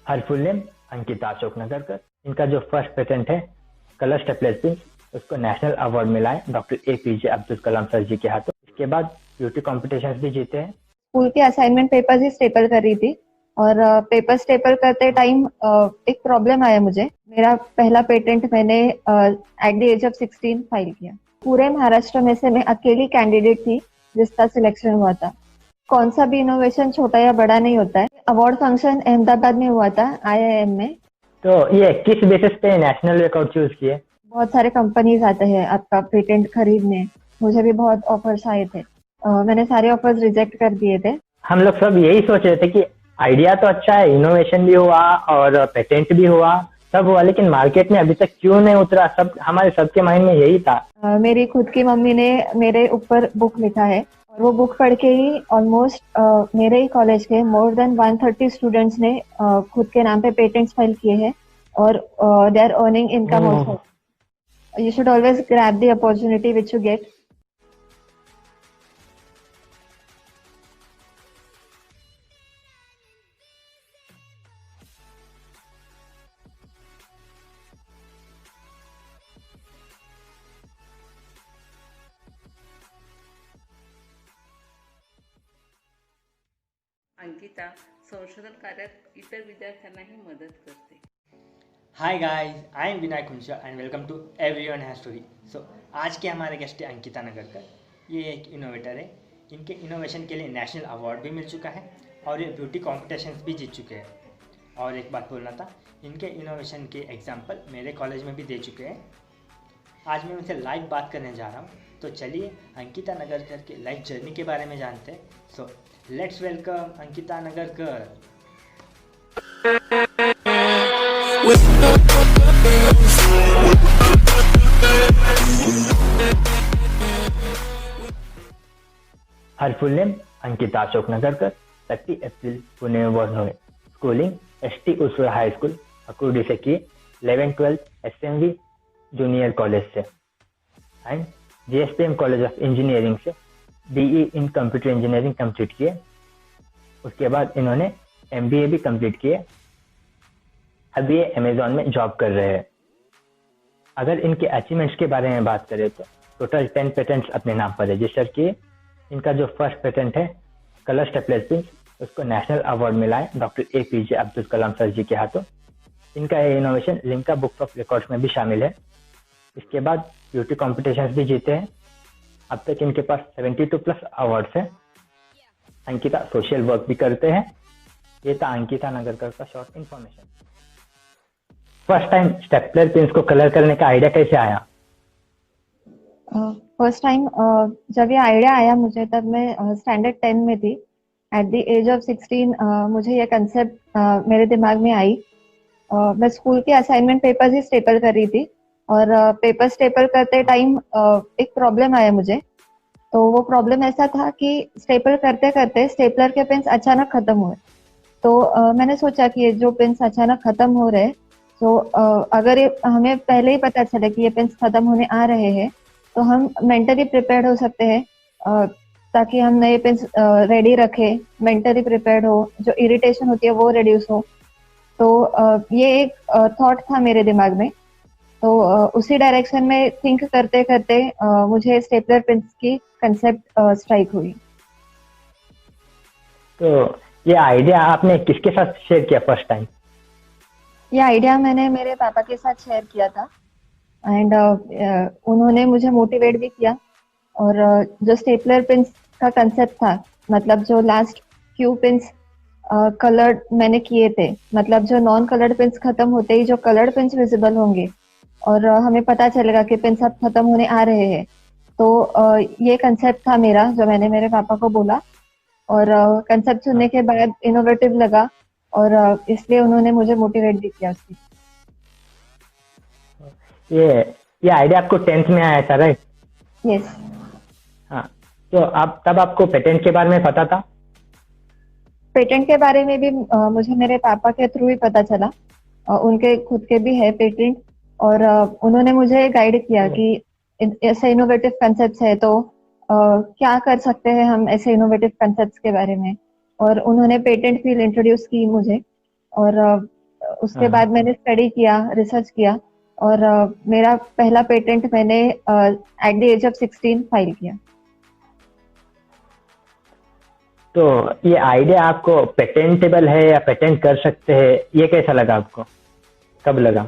हर full name Ankita Ashok Nagarkar. इनका जो first patent है कलर स्टेपलर पिन, उसको नेशनल अवार्ड मिला है doctor APJ Abdul Kalam sir जी के हाथों। इसके बाद ब्यूटी कॉम्पिटिशन भी जीते हैं। स्कूल के असाइनमेंट पेपर्स ही स्टेपल कर रही थी और पेपर स्टेपल करते टाइम एक प्रॉब्लम आया मुझे। मेरा पहला पेटेंट मैंने at the age of 16 file किया। पूरे महाराष्ट्र में से मैं अकेली कैंडिडेट थी जिसका सिलेक्शन हुआ था। कौन सा भी इनोवेशन छोटा या बड़ा नहीं होता है। अवार्ड फंक्शन अहमदाबाद में हुआ था आईआईएम में। तो ये किस बेसिस पे नेशनल रिकॉर्ड चूज किए? बहुत सारे कंपनीज आते हैं आपका पेटेंट खरीदने। मुझे भी बहुत ऑफर्स आए थे। मैंने सारे ऑफर्स रिजेक्ट कर दिए थे। हम लोग सब यही सोच रहे थे कि आइडिया तो अच्छा है, इनोवेशन भी हुआ और पेटेंट भी हुआ, सब हुआ, लेकिन मार्केट में अभी तक क्यों नहीं उतरा? सब हमारे सबके माइंड में यही था। मेरी खुद की मम्मी ने मेरे ऊपर बुक लिखा है और वो बुक पढ़ के ही ऑलमोस्ट मेरे ही कॉलेज के मोर देन 130 स्टूडेंट्स ने खुद के नाम पे पेटेंट्स फाइल किए हैं और they are earning income also. You should always grab the opportunity which you get. Ankita संशोधन कार्यात इतर विद्यार्थ्यांनाही मदत करते। Hi guys, I am Vinayak Khunsha and welcome to everyone has story. So आज के हमारे गेस्ट है अंकिता नगरकर। ये एक इनोवेटर है। इनके इनोवेशन के लिए नेशनल अवार्ड भी मिल चुका है और ये ब्यूटी कॉम्पिटिशन्स भी जीत चुके हैं। और एक बात बोलना था, इनके इनोवेशन के एग्जाम्पल मेरे कॉलेज में भी दे चुके हैं। आज मैं उनसे लाइव बात करने जा रहा हूँ, तो चलिए अंकिता नगरकर की लाइफ जर्नी के बारे में जानते हैं। So let's welcome Ankita Nagarkar. Her full name Ankita Ashok Nagarkar, 30 April Pune में बॉर्न हुए। स्कूलिंग एसटी उसूर हाई स्कूल अकुर्डी से की। 11-12 एसएमवी जूनियर कॉलेज से and GSPM college of engineering से BE in computer engineering complete किए। उसके बाद इन्होंने एमबीए भी कंप्लीट किए। अब ये अमेजॉन में जॉब कर रहे हैं। अगर इनके अचीवमेंट्स के बारे में बात करें तो टोटल 10 पेटेंट्स अपने नाम पर रजिस्टर किए। इनका जो फर्स्ट पेटेंट है कलर स्टेपलर पिन, उसको नेशनल अवार्ड मिला है doctor APJ Abdul Kalam sir जी के हाथों। इनका ये innovation Limca book of records में भी शामिल है। इसके बाद ब्यूटी कॉम्पिटिशन्स भी जीते हैं। अब तक इनके पास 72+ अवार्ड्स हैं। अंकिता सोशल वर्क भी करते हैं। ये था अंकिता नगरकर का short information. First time stapler pins को कलर करने का आइडिया कैसे आया? फर्स्ट टाइम जब ये आइडिया आया मुझे, तब मैं स्टैंडर्ड 10 में थी। एट द एज ऑफ 16 मुझे ये कंसेप्ट मेरे दिमाग में आई। मैं स्कूल के असाइनमेंट पेपर्स ही स्टेपल कर रही थी और पेपर स्टेपल करते टाइम एक प्रॉब्लम आया मुझे। तो वो प्रॉब्लम ऐसा था कि स्टेपल करते करते स्टेपलर के पेन्स अचानक खत्म हुए। तो मैंने सोचा कि ये जो पेन्स अचानक खत्म हो रहे, तो अगर ये हमें पहले ही पता चले कि ये पेन्स खत्म होने आ रहे हैं तो हम मेंटली प्रिपेयर्ड हो सकते हैं, ताकि हम नए पेन्स रेडी रखें, मेंटली प्रिपेयर्ड हो, जो इरिटेशन होती है वो रिड्यूस हो। तो ये एक थॉट था मेरे दिमाग में। तो उसी डायरेक्शन में थिंक करते करते मुझे स्टेपलर पेन्स की कंसेप्ट स्ट्राइक हुई। तो ये आइडिया आपने किसके साथ शेयर किया फर्स्ट टाइम? ये आइडिया मैंने मेरे पापा के साथ शेयर किया था एंड उन्होंने मुझे मोटिवेट भी किया। और जो स्टेपलर पिन्स का कंसेप्ट था, मतलब जो लास्ट फ्यू पिन्स कलर्ड मैंने किए थे, मतलब जो नॉन कलर्ड पिन्स खत्म होते ही जो कलर्ड पिन्स विजिबल होंगे और हमें पता चलेगा कि पिन्स अब खत्म होने आ रहे हैं। तो ये कंसेप्ट था मेरा, जो मैंने मेरे पापा को बोला और कंसेप्ट सुनने के बाद इनोवेटिव लगा और इसलिए उन्होंने मुझे मोटिवेट भी किया उसकी। ये आइडिया आपको 10th में आया था, राइट? यस। हाँ, तो आप तब आपको पेटेंट के बारे में पता था? पेटेंट के बारे में भी मुझे मेरे पापा के थ्रू ही पता चला। उनके खुद के भी है पेटेंट और उन्होंने मुझे गाइड किया कि ऐसे इनोवेटिव कंसेप्ट्स है तो क्या कर सकते हैं हम ऐसे इनोवेटिव कंसेप्ट्स के बारे में। और उन्होंने पेटेंट फील्ड इंट्रोड्यूस की मुझे और उसके हाँ। बाद मैंने स्टडी किया, रिसर्च किया, और मेरा पहला पेटेंट मैंने at the age of 16 file किया। तो ये आइडिया आपको पेटेंटेबल है या पेटेंट कर सकते हैं, ये कैसा लगा आपको, कब लगा?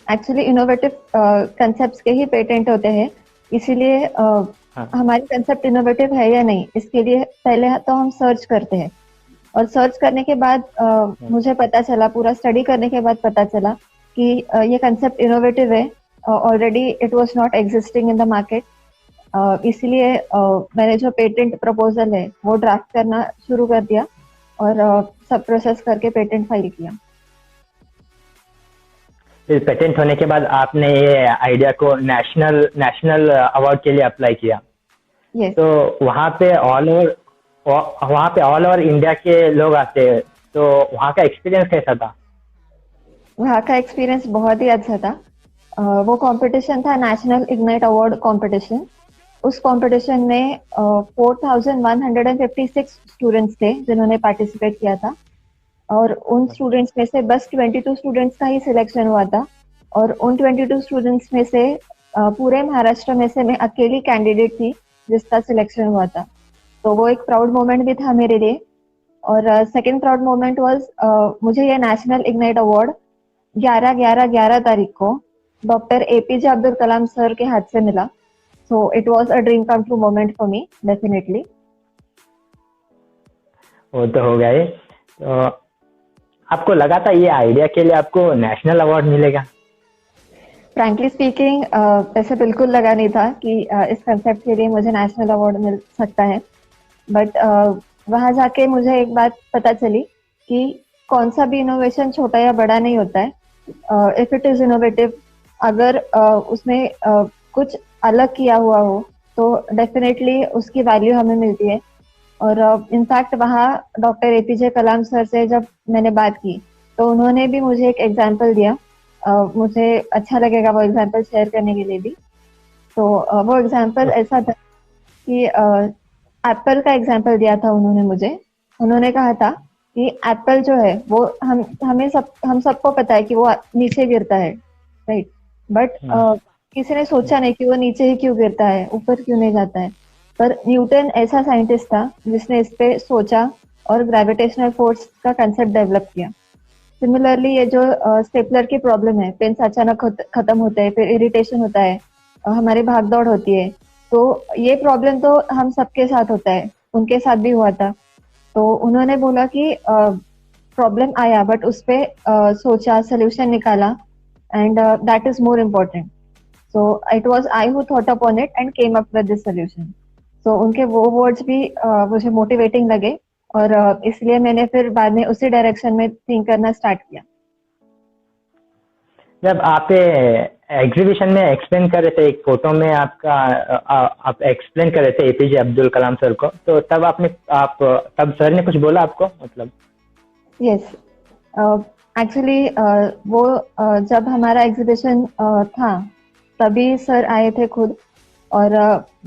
एक्चुअली इनोवेटिव कंसेप्ट्स के ही पेटेंट होते हैं, इसीलिए हाँ। हमारी कंसेप्ट इनोवेटिव है या नहीं, इसके लिए पहले तो हम सर्च करते हैं, और सर्च करने के बाद मुझे पता चला, पूरा स्टडी करने के बाद पता चला कि ये कंसेप्ट इनोवेटिव है, already it was not existing in the market. इसीलिए मैंने जो पेटेंट प्रपोजल है वो ड्राफ्ट करना शुरू कर दिया, और सब प्रोसेस करके पेटेंट फाइल किया। फिर पेटेंट होने के बाद आपने ये आइडिया को नेशनल नेशनल अवार्ड के लिए अप्लाई किया। यस। तो वहाँ पे ऑल ओवर इंडिया के लोग आते हैं, तो वहाँ का एक्सपीरियंस कैसा था? वहाँ का एक्सपीरियंस बहुत ही अच्छा था। वो कंपटीशन था नेशनल इग्नाइट अवार्ड कंपटीशन। उस कंपटीशन में 4156 स्टूडेंट्स थे जिन्होंने पार्टिसिपेट किया था, और उन स्टूडेंट्स में से बस 22 स्टूडेंट्स का ही सिलेक्शन हुआ था, और उन 22 स्टूडेंट्स में से पूरे महाराष्ट्र में से मैं अकेली कैंडिडेट थी जिसका सिलेक्शन हुआ था। तो वो एक प्राउड मोमेंट भी था मेरे लिए। और सेकेंड प्राउड मोमेंट वाज, मुझे ये नेशनल इग्नाइट अवार्ड 11 तारीख को doctor APJ Abdul Kalam sir के हाथ से मिला। सो it was a dream come true moment for me, definitely. वो तो हो गया। तो आपको लगा था ये आइडिया के लिए आपको नेशनल अवार्ड मिलेगा? फ्रैंकली स्पीकिंग ऐसे बिल्कुल लगा नहीं था कि इस कंसेप्ट के लिए मुझे नेशनल अवार्ड मिल सकता है। बट वहाँ जाके मुझे एक बात पता चली कि कौन सा भी इनोवेशन छोटा या बड़ा नहीं होता है। इफ इट इज इनोवेटिव, अगर उसमें कुछ अलग किया हुआ हो तो डेफिनेटली उसकी वैल्यू हमें मिलती है। और इनफैक्ट वहाँ डॉक्टर एपीजे कलाम सर से जब मैंने बात की तो उन्होंने भी मुझे एक एग्जाम्पल दिया। मुझे अच्छा लगेगा वो एग्जाम्पल शेयर करने के लिए भी। तो वो एग्जाम्पल ऐसा था कि एप्पल का एग्जाम्पल दिया था उन्होंने मुझे। उन्होंने कहा था कि एप्पल जो है वो हम सबको पता है कि वो नीचे गिरता है, राइट? बट किसी ने सोचा नहीं कि वो नीचे ही क्यों गिरता है, ऊपर क्यों नहीं जाता है। पर न्यूटन ऐसा साइंटिस्ट था जिसने इस पे सोचा और ग्रेविटेशनल फोर्स का कंसेप्ट डेवलप किया। सिमिलरली ये जो स्टेपलर की प्रॉब्लम है, पेन्स अचानक खत्म होते हैं, फिर इरिटेशन होता है, हमारी भागदौड़ होती है, तो ये प्रॉब्लम तो हम सबके साथ होता है, उनके साथ भी हुआ था। तो उन्होंने बोला कि प्रॉब्लम आया बट उस पे सोचा, सोल्यूशन निकाला, and that is more important. So it was I who thought upon it and came up with this solution. So उनके वो वर्ड्स भी मुझे मोटिवेटिंग लगे, और इसलिए मैंने फिर बाद में उसी डायरेक्शन में थिंक करना स्टार्ट किया। जब आप एग्जीबिशन में एक्सप्लेन कर रहे थे, एक फोटो में आप एक्सप्लेन कर रहे थे एपीजे अब्दुल कलाम सर को, तो तब सर ने कुछ बोला आपको, मतलब? यस, एक्चुअली वो जब हमारा एग्जीबिशन था तभी सर आए थे खुद, और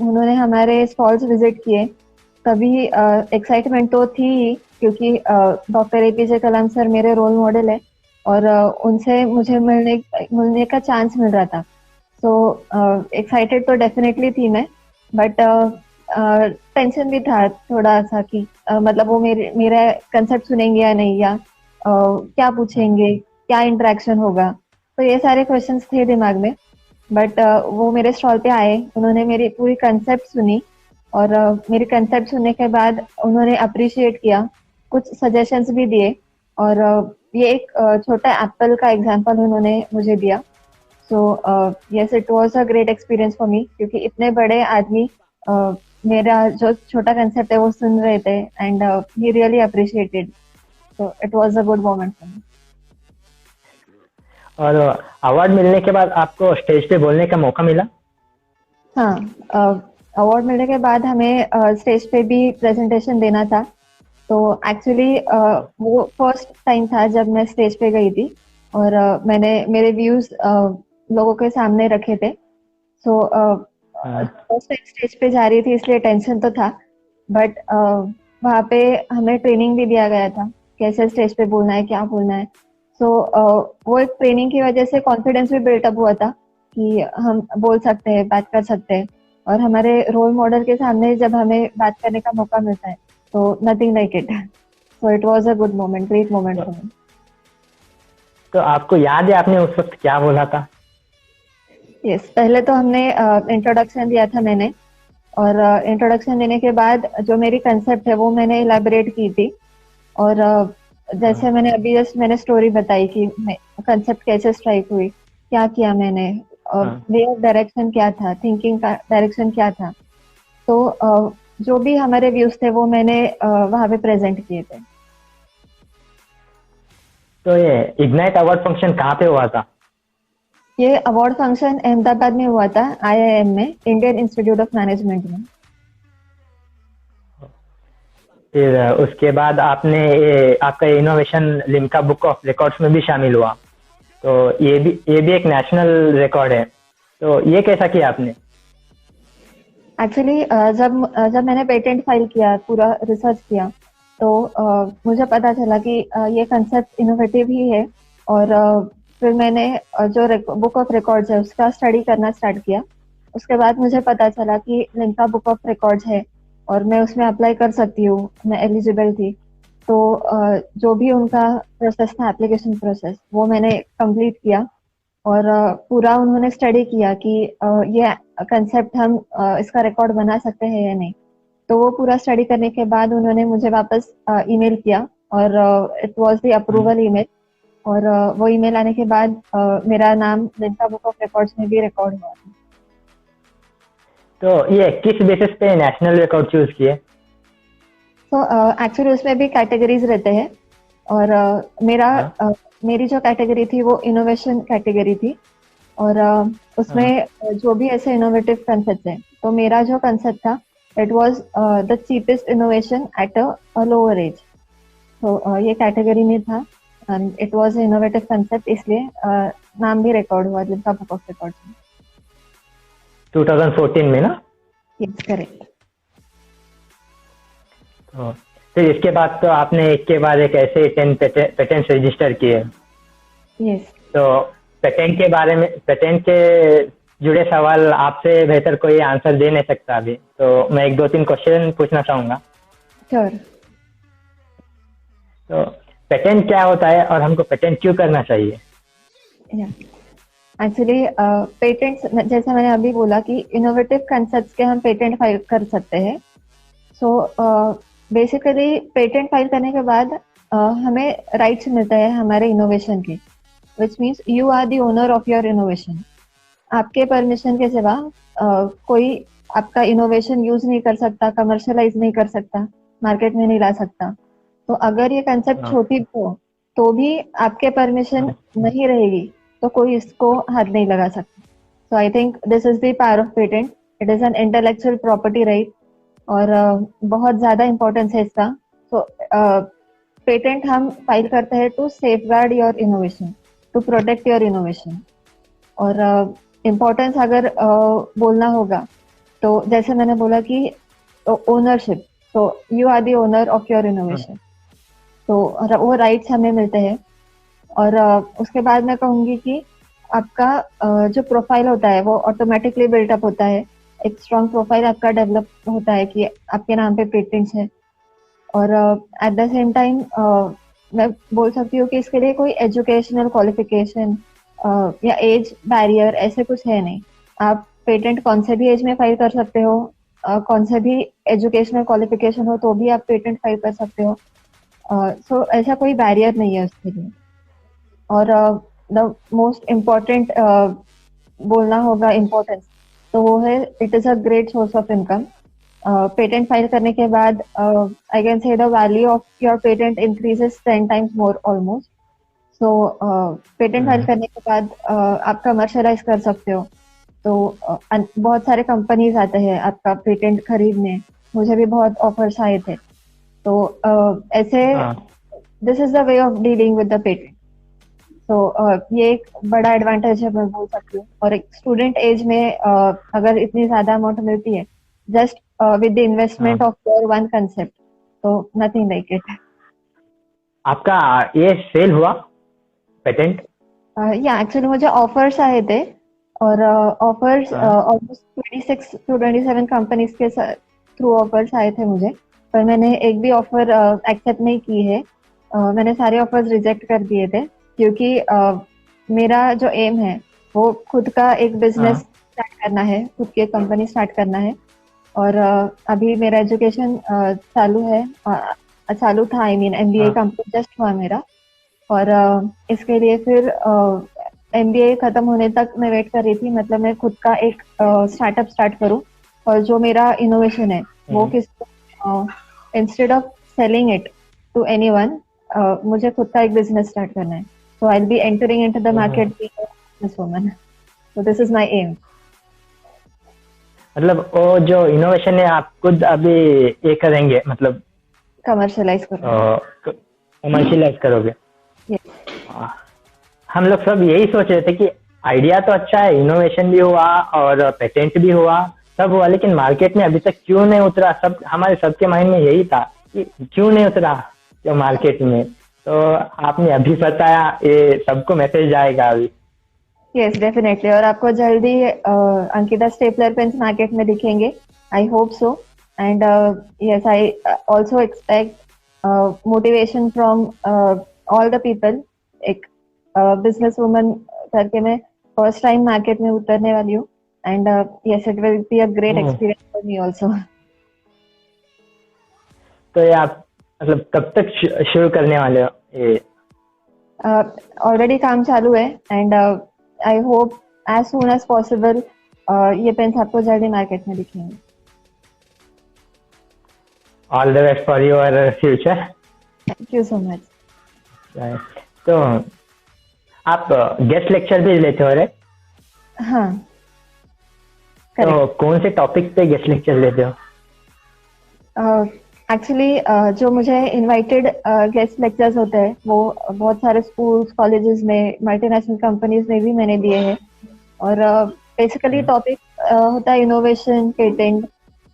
उन्होंने हमारे स्टॉल्स विजिट किए। तभी एक्साइटमेंट तो थी ही, क्योंकि डॉक्टर एपीजे कलाम सर मेरे रोल मॉडल है, और उनसे मुझे मिलने का चांस मिल रहा था। सो एक्साइटेड तो डेफिनेटली थी मैं, बट टेंशन भी था थोड़ा सा कि मतलब वो मेरा कंसेप्ट सुनेंगे या नहीं, या क्या पूछेंगे, क्या इंटरेक्शन होगा। तो ये सारे क्वेश्चंस थे दिमाग में। बट वो मेरे स्टॉल पे आए, उन्होंने मेरी पूरी कंसेप्ट सुनी, और मेरी कंसेप्ट सुनने के बाद उन्होंने अप्रिशिएट किया, कुछ सजेशंस भी दिए, और ये एक छोटा एप्पल का एग्जांपल उन्होंने मुझे दिया। So yes, it was a great experience for me, क्योंकि इतने बड़े आदमी मेरा जो छोटा कंसेप्ट है वो सुन रहे थे, and he really appreciated. So it was a good moment for me. और अवार्ड मिलने के बाद आपको स्टेज पे बोलने का मौका मिला? हाँ, अवार्ड मिलने के बाद हमें स्टेज पे भी प्रेजेंटेशन देना था। तो एक्चुअली वो फर्स्ट टाइम था जब मैं स्टेज पे गई थी, और मैंने मेरे व्यूज लोगों के सामने रखे थे। सो फर्स्ट टाइम स्टेज पे जा रही थी, इसलिए टेंशन तो था, बट वहाँ पे हमें ट्रेनिंग भी दिया गया था कैसे स्टेज पे बोलना है, क्या बोलना है। सो वो एक ट्रेनिंग की वजह से कॉन्फिडेंस भी बिल्टअप हुआ था कि हम बोल सकते हैं, बात कर सकते हैं। और हमारे रोल मॉडल के सामने जब हमें बात करने का मौका मिलता है तो nothing like it. So it was a good moment, great moment for me. तो आपको याद है आपने उस वक्त क्या बोला था? यस, पहले तो हमने इंट्रोडक्शन दिया था मैंने, और इंट्रोडक्शन देने के बाद जो मेरी कंसेप्ट है वो मैंने इलेबोरेट की थी। और जैसे मैंने अभी जस्ट मैंने स्टोरी बताई कि कंसेप्ट कैसे स्ट्राइक हुई, क्या किया मैंने, और हाँ। वे ऑफ डायरेक्शन क्या था, थिंकिंग का डायरेक्शन क्या था। तो जो भी हमारे व्यूज थे वो मैंने वहां पे प्रेजेंट किए थे। तो ये इग्नाइट अवार्ड फंक्शन कहाँ पे हुआ था? ये अवार्ड फंक्शन अहमदाबाद में हुआ था, आईआईएम में, इंडियन इंस्टीट्यूट ऑफ मैनेजमेंट में। फिर उसके बाद आपने ये आपका innovation Limca book of records में भी शामिल हुआ। तो ये भी एक नेशनल रिकॉर्ड है। तो ये कैसा किया आपने? एक्चुअली जब मैंने पेटेंट फाइल किया, पूरा रिसर्च किया, तो मुझे पता चला कि ये कंसेप्ट इनोवेटिव ही है। और फिर मैंने जो बुक ऑफ रिकॉर्ड्स है उसका स्टडी करना स्टार्ट किया। उसके बाद मुझे पता चला कि लिम्का बुक ऑफ रिकॉर्ड्स है और मैं उसमें अप्लाई कर सकती हूँ, मैं एलिजिबल थी। तो जो भी उनका प्रोसेस था, एप्लीकेशन प्रोसेस, वो मैंने कंप्लीट किया। और पूरा उन्होंने स्टडी किया कि ये कंसेप्ट हम इसका रिकॉर्ड बना सकते हैं या नहीं। तो वो पूरा स्टडी करने के बाद उन्होंने मुझे वापस ईमेल किया, और it was the approval email. और वो ईमेल आने के बाद मेरा नाम लिम्का बुक ऑफ रिकॉर्ड्स में भी रिकॉर्ड हुआ था। तो ये किस बेसिस पे नेशनल रिकॉर्ड चूज किए? तो एक्चुअली उसमें भी कैटेगरीज रहते हैं। और हाँ। मेरी जो कैटेगरी थी वो इनोवेशन कैटेगरी थी। और उसमें जो भी ऐसे इनोवेटिव कंसेप्ट हैं, तो मेरा जो कंसेप्ट था, it was the cheapest innovation at a lower age. तो ये कैटेगरी में था and it was innovative concept, इसलिए नाम भी रिकॉर्ड हुआ लिम्का बुक ऑफ रिकॉर्ड्स में। 2014 में ना? Yes, correct. तो फिर इसके बाद तो आपने एक के बाद एक ऐसे 10 पेटेंट्स रजिस्टर किए। यस। तो पेटेंट के जुड़े सवाल आपसे बेहतर कोई आंसर दे नहीं सकता अभी। तो मैं एक दो तीन क्वेश्चन पूछना चाहूंगा। श्योर। तो पेटेंट क्या होता है और हमको पेटेंट क्यों करना चाहिए? एक्चुअली पेटेंट्स, जैसे मैंने अभी बोला कि इनोवेटिव कंसेप्ट्स के हम पेटेंट फाइल कर सकते हैं। सो बेसिकली पेटेंट फाइल करने के बाद हमें राइट्स मिलते हैं हमारे इनोवेशन के, which means you are the owner of your innovation. आपके परमिशन के सिवा कोई आपका इनोवेशन यूज नहीं कर सकता, कमर्शलाइज नहीं कर सकता, मार्केट में नहीं ला सकता। तो अगर ये कंसेप्ट हाँ। छोटी हो तो भी आपके परमिशन नहीं रहेगी तो कोई इसको हाथ नहीं लगा सकता। So I think this is the power of patent. It is an intellectual property right, और बहुत ज्यादा इम्पोर्टेंस है इसका। तो पेटेंट हम फाइल करते हैं to safeguard your innovation, to protect your innovation. और इम्पोर्टेंस अगर बोलना होगा तो जैसे मैंने बोला कि ओनरशिप, तो you are the owner of your innovation. तो वो राइट्स हमें मिलते हैं। और उसके बाद मैं कहूँगी कि आपका जो प्रोफाइल होता है वो ऑटोमेटिकली बिल्टअप होता है। एक स्ट्रॉन्ग प्रोफाइल आपका डेवलप होता है कि आपके नाम पे पेटेंट्स है। और एट द सेम टाइम मैं बोल सकती हूँ कि इसके लिए कोई एजुकेशनल क्वालिफिकेशन या एज बैरियर ऐसे कुछ है नहीं। आप पेटेंट कौन से भी एज में फाइल कर सकते हो, कौन से भी एजुकेशनल क्वालिफिकेशन हो तो भी आप पेटेंट फाइल कर सकते हो। सो ऐसा कोई बैरियर नहीं है उसके लिए। और द मोस्ट इम्पोर्टेंट बोलना होगा इम्पोर्टेंस, तो वो है it is a great source of income. Patent file करने के बाद आई कैन से the value of your patent increases 10 times more almost. So patent file करने के बाद आप कमर्शलाइज कर सकते हो। तो बहुत सारे कंपनीज आते हैं आपका पेटेंट खरीदने, मुझे भी बहुत ऑफर्स आए थे। तो ऐसे this is the way of dealing with the patent. तो ये एक बड़ा एडवांटेज है मैं बोल सकती हूँ। और एक स्टूडेंट एज में अगर इतनी ज्यादा अमाउंट मिलती है just with the investment of your one concept, तो नथिंग लाइक इट। आपका ये सेल हुआ पेटेंट? या एक्चुअली मुझे ऑफर्स आए थे और ऑफर्स हाँ। ऑलमोस्ट 26 टू 27 कंपनीज के थ्रू ऑफर्स आए थे मुझे, पर मैंने एक भी ऑफर एक्सेप्ट नहीं की है। मैंने सारे ऑफर्स रिजेक्ट कर दिए थे क्योंकि मेरा जो एम है वो खुद का एक बिजनेस हाँ। स्टार्ट करना है, खुद की एक कंपनी स्टार्ट करना है। और अभी मेरा एजुकेशन चालू है, चालू था, आई मीन एमबीए हाँ। कंप्लीट जस्ट हुआ मेरा। और इसके लिए फिर एमबीए खत्म होने तक मैं वेट कर रही थी, मतलब मैं खुद का एक स्टार्टअप स्टार्ट करूं और जो मेरा इनोवेशन है वो किसी instead of selling it to anyone, मुझे खुद का एक बिजनेस स्टार्ट करना है। So I will be entering into the market being a business woman. So this is my aim. मतलब वो जो इनोवेशन है आप खुद अभी ये करेंगे, मतलब कमर्शियलाइज करूँ। कमर्शियलाइज करोगे? Yes. हम लोग सब यही सोच रहे थे कि आइडिया तो अच्छा है, इनोवेशन भी हुआ और पेटेंट भी हुआ, सब हुआ, लेकिन मार्केट में अभी तक क्यों नहीं उतरा? सब हमारे सबके माइंड में यही था कि क्यों नहीं उतरा जो मार्केट में। तो आपने अभी बताया, ये सबको मैसेज जाएगा अभी। यस डेफिनेटली, और आपको जल्दी अंकिता स्टेपलर पेन्स मार्केट में दिखेंगे, I hope so. And yes, I also expect motivation from all the people. एक बिजनेस वुमन करके मैं फर्स्ट टाइम मार्केट में उतरने वाली हूँ, and yes it will be a great experience for me also. तो ये आप मतलब कब तक शुरू करने वाले हो ये? ऑलरेडी काम चालू है, and I hope as soon as possible ये पेन्स आपको जल्दी मार्केट में दिखेंगे। All the best for your future. Thank you so much. तो आप गेस्ट लेक्चर भी लेते हो रे? हाँ, तो करेक्ट। कौन से टॉपिक पे गेस्ट लेक्चर लेते हो? एक्चुअली जो मुझे इनवाइटेड गेस्ट लेक्चर्स होते हैं वो बहुत सारे स्कूल्स, कॉलेजेस में, मल्टीनेशनल कंपनीज में भी मैंने दिए हैं। और बेसिकली टॉपिक होता है इनोवेशन, पेटेंट,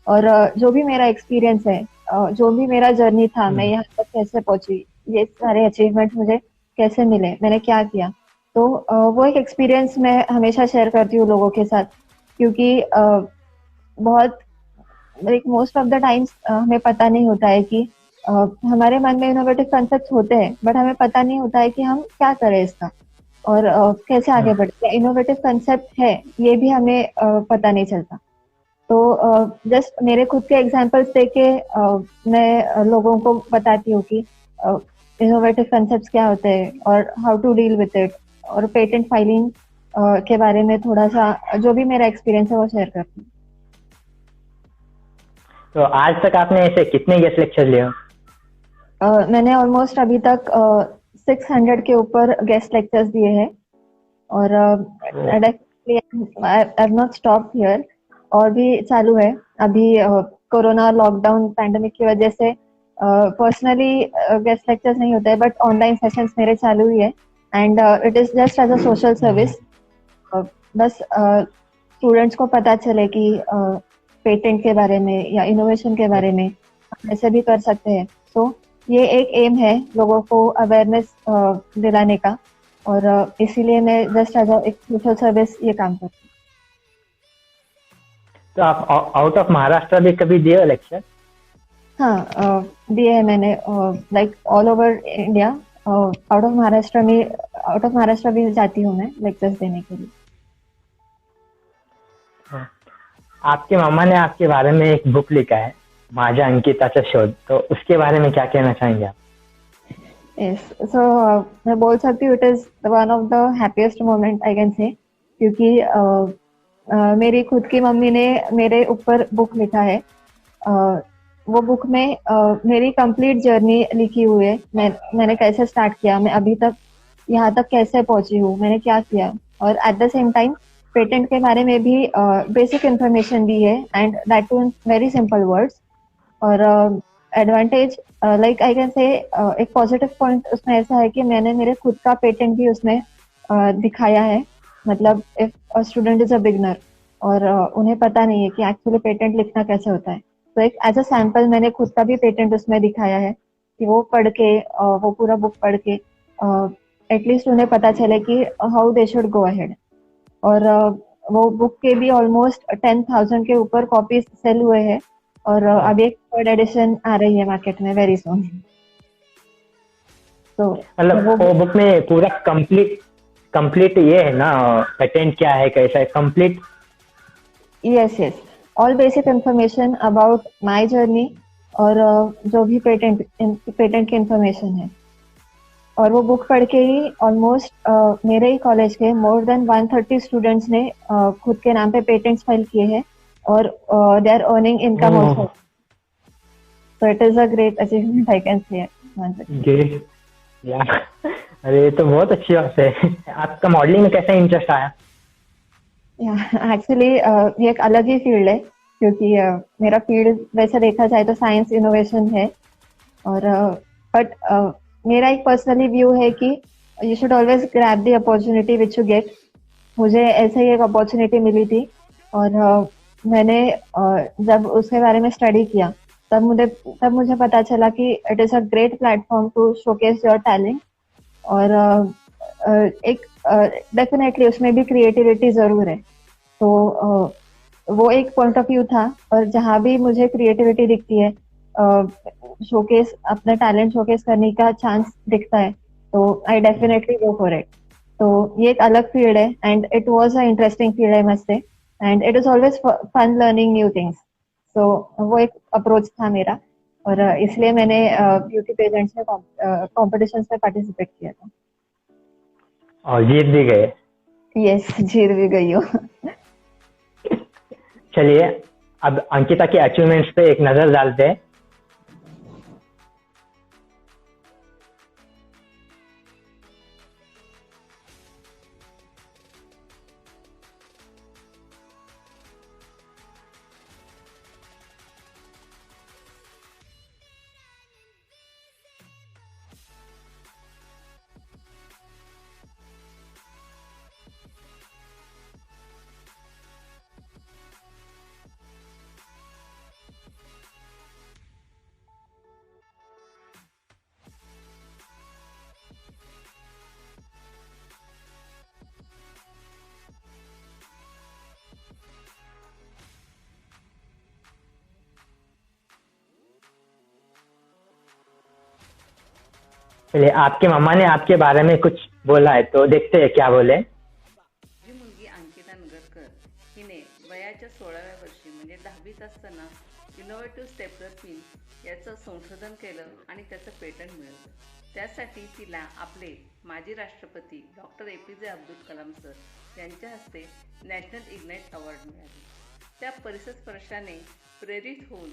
और जो भी मेरा एक्सपीरियंस है, जो भी मेरा जर्नी था, मैं यहाँ तक कैसे पहुंची, ये सारे अचीवमेंट्स मुझे कैसे मिले, मैंने क्या किया, तो वो एक एक्सपीरियंस मैं हमेशा शेयर करती हूँ लोगों के साथ। क्योंकि बहुत like most of the times हमें पता नहीं होता है कि हमारे मन में इनोवेटिव कंसेप्ट होते हैं, बट हमें पता नहीं होता है कि हम क्या करें इसका और कैसे आगे बढ़े। इनोवेटिव कंसेप्ट है ये भी हमें पता नहीं चलता। तो जस्ट मेरे खुद के एग्जांपल्स देके मैं लोगों को बताती हूँ कि इनोवेटिव कंसेप्ट्स क्या होते हैं और how to deal with it, और पेटेंट फाइलिंग के बारे में थोड़ा सा जो भी मेरा एक्सपीरियंस है वो शेयर करती हूँ। तो आज तक आपने ऐसे कितने गेस्ट लेक्चर लिए हो? मैंने ऑलमोस्ट अभी तक 600 के ऊपर गेस्ट लेक्चर्स दिए हैं, और I have not stop here, और भी चालू है। अभी कोरोना लॉकडाउन पैंडेमिक की वजह से पर्सनली गेस्ट लेक्चर्स नहीं होते हैं, बट ऑनलाइन सेशंस मेरे चालू ही है, and it is just as a social service. बस स्टूडेंट्स को पता चले कि पेटेंट के बारे में या इनोवेशन के बारे में हम ऐसे भी कर सकते हैं। सो ये एक एम है लोगों को अवेयरनेस दिलाने का, और इसीलिए मैं जस्ट एज एक सोशल सर्विस ये काम करती हूँ। तो आप आउट ऑफ महाराष्ट्र भी कभी दिए हो लेक्चर? हाँ, दिए है मैंने, like all over India. Out of Maharashtra भी जाती हूँ मैं लेक्चर्स देने के लिए। आपके मामा ने आपके बारे में एक बुक लिखा है, माझ्या अंकिताचा शोध, तो उसके बारे में क्या कहना चाहेंगे आप? यस, सो मैं बोल सकती हूँ it is one of the happiest moment I can से, क्योंकि मेरी खुद की मम्मी ने मेरे ऊपर बुक लिखा है। वो बुक में मेरी कंप्लीट जर्नी लिखी हुई है। मैंने कैसे स्टार्ट किया, मैं अभी तक यहाँ तक कैसे पहुंची हूँ, मैंने क्या किया, और at the same time patent के बारे में भी बेसिक इंफॉर्मेशन दी है, and that too in very simple words. और advantage like I can say एक पॉजिटिव पॉइंट उसमें ऐसा है कि मैंने मेरे खुद का पेटेंट भी उसमें दिखाया है। मतलब if a student is a beginner और उन्हें पता नहीं है कि एक्चुअली पेटेंट लिखना कैसे होता है, तो एक एज अ सैंपल मैंने खुद का भी पेटेंट उसमें दिखाया है। कि वो पढ़ के वो पूरा बुक पढ़ के एटलीस्ट उन्हें पता चले कि how they should go ahead. और वो बुक के भी ऑलमोस्ट 10,000 के ऊपर कॉपीज सेल हुए हैं और अभी एक थर्ड एडिशन आ रही है मार्केट में वेरी सून। तो मतलब वो बुक में पूरा कंप्लीट ये है ना, पेटेंट क्या है, कैसा है, complete. Yes, all basic information about my journey और जो भी पेटेंट की इंफॉर्मेशन है। और वो बुक पढ़ के ही ऑलमोस्ट मेरे ही कॉलेज के मोर देन 130 स्टूडेंट्स ने खुद के नाम पे पेटेंट्स फाइल किए हैं और they are earning income also. So it is a great achievement I can say. Great यार, अरे ये तो बहुत अच्छी बात है। आपका मॉडलिंग में कैसा इंटरेस्ट आया? एक्चुअली ये एक अलग ही फील्ड है क्योंकि मेरा फील्ड वैसे देखा जाए तो साइंस इनोवेशन है। और बट मेरा एक पर्सनली व्यू है कि you should always grab the opportunity which you get. मुझे ऐसे ही एक अपॉर्चुनिटी मिली थी और मैंने जब उसके बारे में स्टडी किया तब मुझे पता चला कि it is a great platform to showcase your talent. और एक डेफिनेटली उसमें भी क्रिएटिविटी जरूर है। तो वो एक पॉइंट ऑफ व्यू था और जहाँ भी मुझे क्रिएटिविटी दिखती है, शोकेस अपना टैलेंट शोकेस करने का चांस दिखता है, तो I definitely go for it. तो ये एक अलग फील्ड है and it was a interesting field I must say, and it is always fun learning new things. So वो एक अप्रोच था मेरा और इसलिए मैंने ब्यूटी पेजेंट्स में कॉम्पिटिशन्स में पार्टिसिपेट किया था। और जीत भी गए? यस, जीत भी गई हूँ। चलिए अब अंकिता की अचीवमेंट्स पे एक नजर डालते हैं। चलिए, आपके मम्मा ने आपके बारे में कुछ बोला है तो देखते हैं क्या बोले। माझी मुलगी अंकिता नगरकर हिने वयाच्या 16व्या वर्षी म्हणजे 10वीत असताना इनोव्हेटिव्ह स्टेपलर पिन याचं संशोधन केलं आणि त्याचं पेटंट मिळवलं। त्यासाठी तिला आपले माजी राष्ट्रपती doctor APJ Abdul Kalam sir यांच्या हस्ते नॅशनल इग्नाइट अवॉर्ड मिळाले। त्या परिसर स्पर्शाने प्रेरित होऊन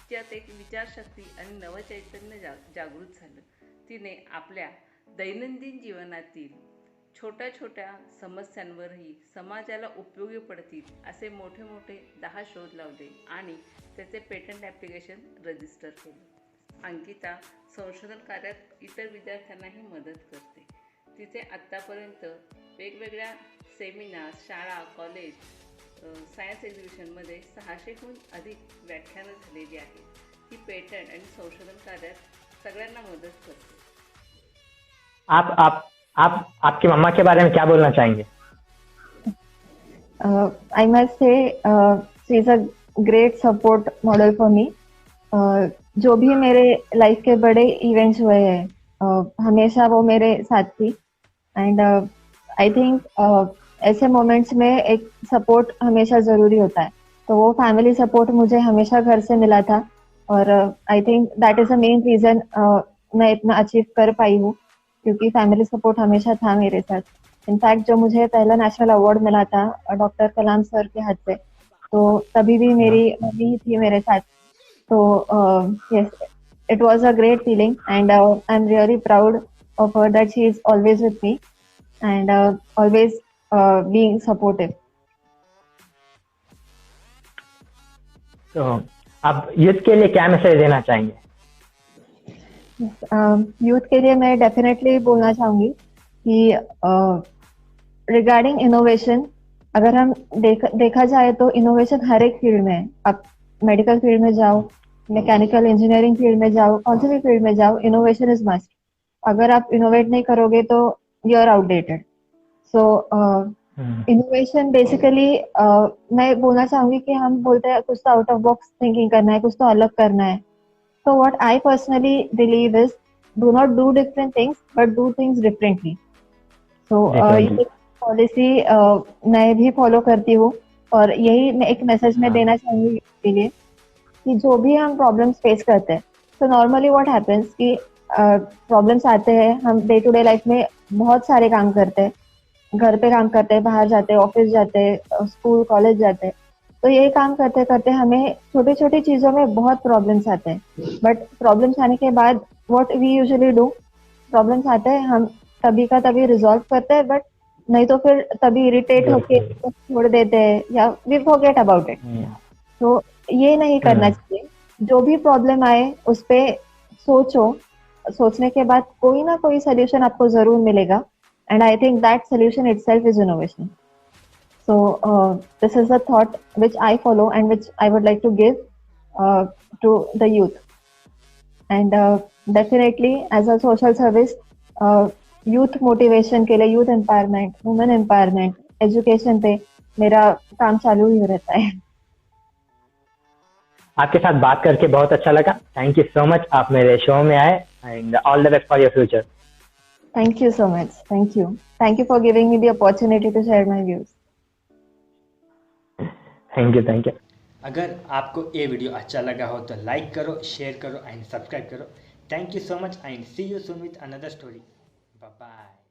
त्यात एक विचारशक्ती आणि नवचैतन्य जागृत झालं। तिने आपल्या दैनंदिन जीवनातील छोट्या छोट्या समस्यांवरही समाजाला उपयोगी पडतील असे मोठे मोठे 10 शोध लावले आणि त्याचे पेटंट ॲप्लिकेशन रजिस्टर केले। अंकिता संशोधन कार्यात इतर विद्यार्थ्यांनाही मदत करते। तिचे आत्तापर्यंत वेगवेगळ्या सेमिनार, शाळा, कॉलेज, सायन्स एक्झिबिशनमध्ये 600हून अधिक व्याख्यानं झालेली आहेत। ती पेटंट आणि संशोधन कार्यात सगळ्यांना मदत करते। आप आपकी मम्मा के बारे में क्या बोलना चाहेंगे? आई मस्ट से she is a great support model for me. जो भी मेरे लाइफ के बड़े इवेंट्स हुए हैं हमेशा वो मेरे साथ थी। एंड आई थिंक ऐसे मोमेंट्स में एक सपोर्ट हमेशा ज़रूरी होता है, तो वो फैमिली सपोर्ट मुझे हमेशा घर से मिला था और I think that is the main reason मैं इतना अचीव कर पाई हूँ, क्योंकि फैमिली सपोर्ट हमेशा था मेरे साथ। इनफैक्ट जो मुझे पहला नेशनल अवार्ड मिला था डॉक्टर कलाम सर के हाथ से, तो तभी भी मेरी मम्मी ही थी मेरे साथ। तो yes, it was a great feeling and I'm really proud of her that she is always with me and always being supportive. तो आप यूथ के लिए क्या मैसेज देना चाहेंगे? यूथ के लिए मैं डेफिनेटली बोलना चाहूँगी कि रिगार्डिंग इनोवेशन, अगर हम देखा जाए तो इनोवेशन हर एक फील्ड में है। आप मेडिकल फील्ड में जाओ, मैकेनिकल इंजीनियरिंग फील्ड में जाओ, कौन से भी फील्ड में जाओ, इनोवेशन इज मस्ट। अगर आप इनोवेट नहीं करोगे तो you are outdated. So hmm, innovation basically मैं बोलना चाहूंगी कि हम बोलते हैं कुछ तो आउट ऑफ बॉक्स थिंकिंग करना है, कुछ तो अलग करना है। So what I personally believe is do not do different things, but do things differently. So differently. ये पॉलिसी मैं भी फॉलो करती हूँ, और यही मैं एक मैसेज में हाँ। देना चाहूंगी के लिए कि जो भी हम प्रॉब्लम्स फेस करते हैं, तो नॉर्मली व्हाट हैपेंस कि प्रॉब्लम्स आते हैं, हम डे टू डे लाइफ में बहुत सारे काम करते हैं, घर पे काम करते हैं, बाहर जाते हैं, ऑफिस जाते हैं, स्कूल कॉलेज जाते हैं। तो यही काम करते करते हमें छोटी छोटी चीजों में बहुत प्रॉब्लम्स आते हैं। बट प्रॉब्लम्स आने के बाद what we usually do, problems आते हैं हम तभी का तभी रिजॉल्व करते हैं, बट नहीं तो फिर तभी इरिटेट होके उसको छोड़ देते हैं या वी फॉरगेट अबाउट इट। तो ये नहीं करना चाहिए। जो भी प्रॉब्लम आए उस पे सोचो, सोचने के बाद कोई ना कोई सोल्यूशन आपको जरूर मिलेगा, and I think that solution itself is innovation. So this is a thought which I follow and which I would like to give to the youth. And definitely as a social service, youth motivation के लिए, youth empowerment, women empowerment, education पे मेरा काम चालू ही रहता है। आपके साथ बात करके बहुत अच्छा लगा। थैंक यू सो मच, आप मेरे शो में आए, and all the best for your future. Thank you so much. Thank you. Thank you for giving me the opportunity to share my views. Thank you, thank you. अगर आपको ये video अच्छा लगा हो तो लाइक करो, शेयर करो and subscribe करो। Thank you so much and see you soon with another story. Bye bye.